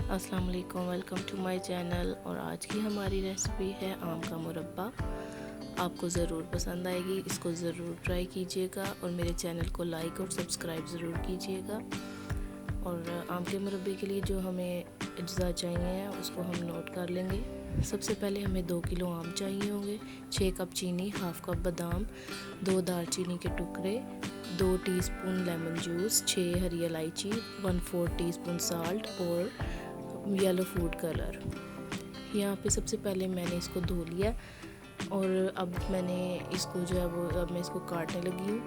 अस्सलाम वालेकुम, welcome to my channel. और आज की हमारी रेसिपी है आम का मुरब्बा। आपको ज़रूर पसंद आएगी, इसको ज़रूर ट्राई कीजिएगा और मेरे चैनल को लाइक और सब्सक्राइब ज़रूर कीजिएगा। और आम के मुरब्बे के लिए जो हमें अज्जा चाहिए उसको हम नोट कर लेंगे। सबसे पहले हमें 2 किलो आम चाहिए होंगे, 6 कप चीनी, हाफ कप बादाम, 2 दालचीनी के टुकड़े, 2 टीस्पून लेमन जूस, 6 हरी इलायची, 1/4 टीस्पून साल्ट और येलो फूड कलर। यहाँ पे सबसे पहले मैंने इसको धो लिया और अब मैंने इसको जो है वो अब मैं इसको काटने लगी हूँ।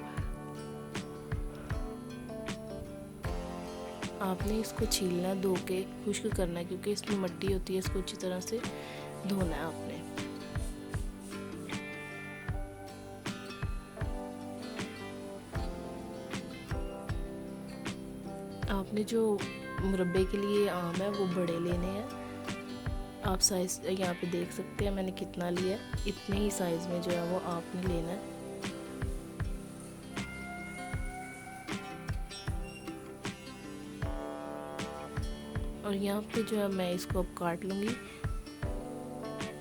आपने इसको छीलना, धो के खुश्क करना है क्योंकि इसमें मिट्टी होती है। इसको अच्छी तरह से धोना है आपने। आपने जो मुरब्बे के लिए आम है वो बड़े लेने हैं। आप साइज़ यहाँ पे देख सकते हैं मैंने कितना लिया है। इतने ही साइज़ में जो है वो आपने लेना है। और यहाँ पे जो है मैं इसको अब काट लूँगी।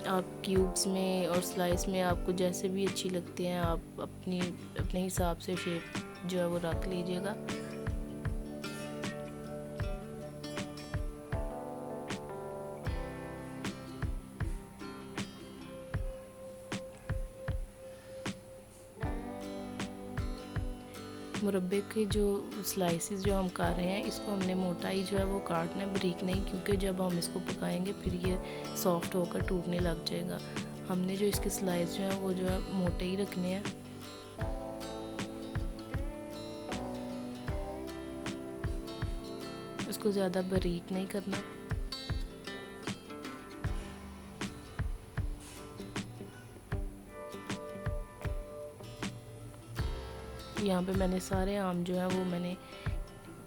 आप क्यूब्स में और स्लाइस में आपको जैसे भी अच्छी लगती हैं आप अपने हिसाब से शेप जो है वो रख लीजिएगा। मुरब्बे के जो स्लाइसेस जो हम कर रहे हैं इसको हमने मोटाई जो है वो काटना है, बारीक नहीं, क्योंकि जब हम इसको पकाएंगे फिर ये सॉफ्ट होकर टूटने लग जाएगा। हमने जो इसके स्लाइस जो है वो जो है मोटे ही रखने हैं। इसको ज़्यादा बारीक नहीं करना। यहाँ पे मैंने सारे आम जो है वो मैंने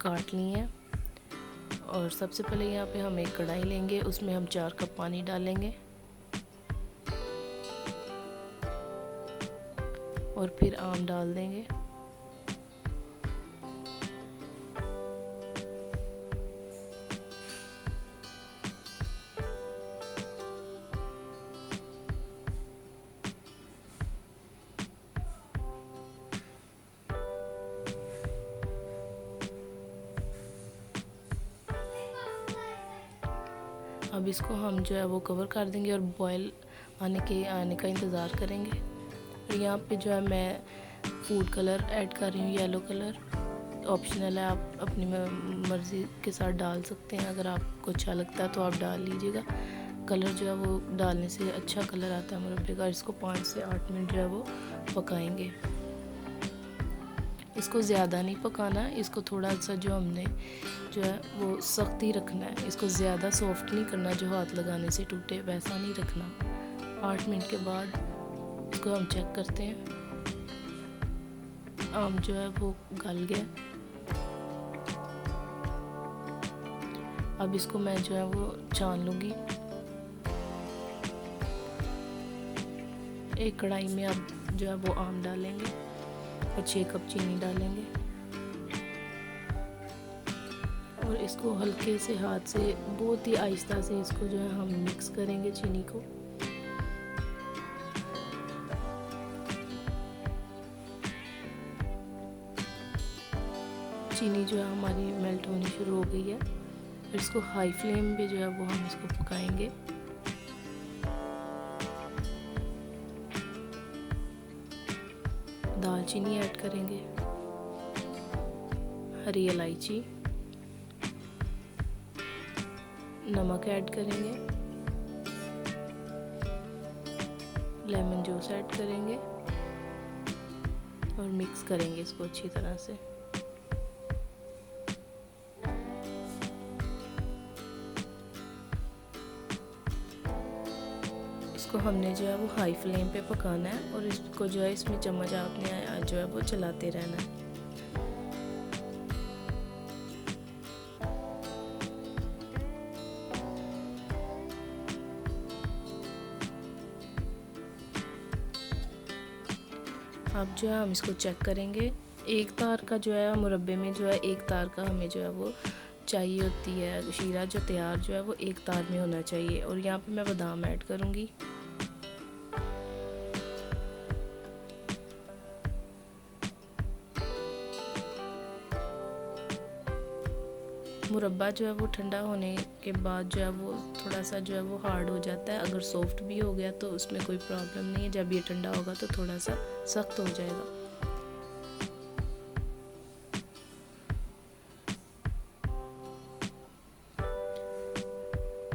काट लिए हैं। और सबसे पहले यहाँ पे हम एक कढ़ाई लेंगे, उसमें हम 4 कप पानी डालेंगे और फिर आम डाल देंगे। अब इसको हम जो है वो कवर कर देंगे और बॉयल आने का इंतज़ार करेंगे। और यहाँ पे जो है मैं फूड कलर ऐड कर रही हूँ, येलो कलर। ऑप्शनल है, आप अपनी मर्ज़ी के साथ डाल सकते हैं। अगर आपको अच्छा लगता है तो आप डाल लीजिएगा। कलर जो है वो डालने से अच्छा कलर आता है मुरब्बे का। इसको 5 से 8 मिनट जो है वो पकाएंगे। इसको ज़्यादा नहीं पकाना, इसको थोड़ा सा जो हमने जो है वो सख्त ही रखना है। इसको ज़्यादा सॉफ्ट नहीं करना जो हाथ लगाने से टूटे, वैसा नहीं रखना। 8 मिनट के बाद इसको हम चेक करते हैं। आम जो है वो गल गया। अब इसको मैं जो है वो छान लूँगी। एक कढ़ाई में अब जो है वो आम डालेंगे और 6 कप चीनी डालेंगे और इसको हल्के से हाथ से बहुत ही आहिस्ता से इसको जो है हम मिक्स करेंगे चीनी को। चीनी जो है हमारी मेल्ट होनी शुरू हो गई है। फिर इसको हाई फ्लेम पे जो है वो हम इसको पकाएंगे। दालचीनी ऐड करेंगे, हरी इलायची, नमक ऐड करेंगे, लेमन जूस ऐड करेंगे और मिक्स करेंगे इसको अच्छी तरह से। इसको हमने जो है वो हाई फ्लेम पे पकाना है और इसको जो है इसमें चम्मच आपने जो है वो चलाते रहना है। अब जो है हम इसको चेक करेंगे। एक तार का जो है मुरब्बे में जो है एक तार का हमें जो है वो चाहिए होती है, शीरा जो तैयार जो है वो एक तार में होना चाहिए। और यहाँ पे मैं बादाम ऐड करूँगी। मुरब्बा जो है वो ठंडा होने के बाद जो है वो थोड़ा सा जो है वो हार्ड हो जाता है। अगर सॉफ्ट भी हो गया तो उसमें कोई प्रॉब्लम नहीं है, जब ये ठंडा होगा तो थोड़ा सा सख्त हो जाएगा।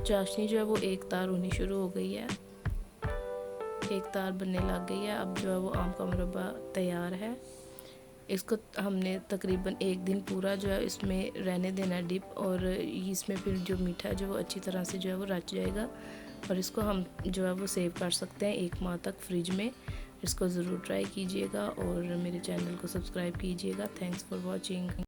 चाशनी जो है वो एक तार होनी शुरू हो गई है, एक तार बनने लग गई है। अब जो है वो आम का मुरब्बा तैयार है। इसको हमने तकरीबन एक दिन पूरा जो है इसमें रहने देना डिप, और इसमें फिर जो मीठा जो वो अच्छी तरह से जो है वो रच जाएगा। और इसको हम जो है वो सेव कर सकते हैं 1 माह तक फ्रिज में। इसको ज़रूर ट्राई कीजिएगा और मेरे चैनल को सब्सक्राइब कीजिएगा। Thanks for watching.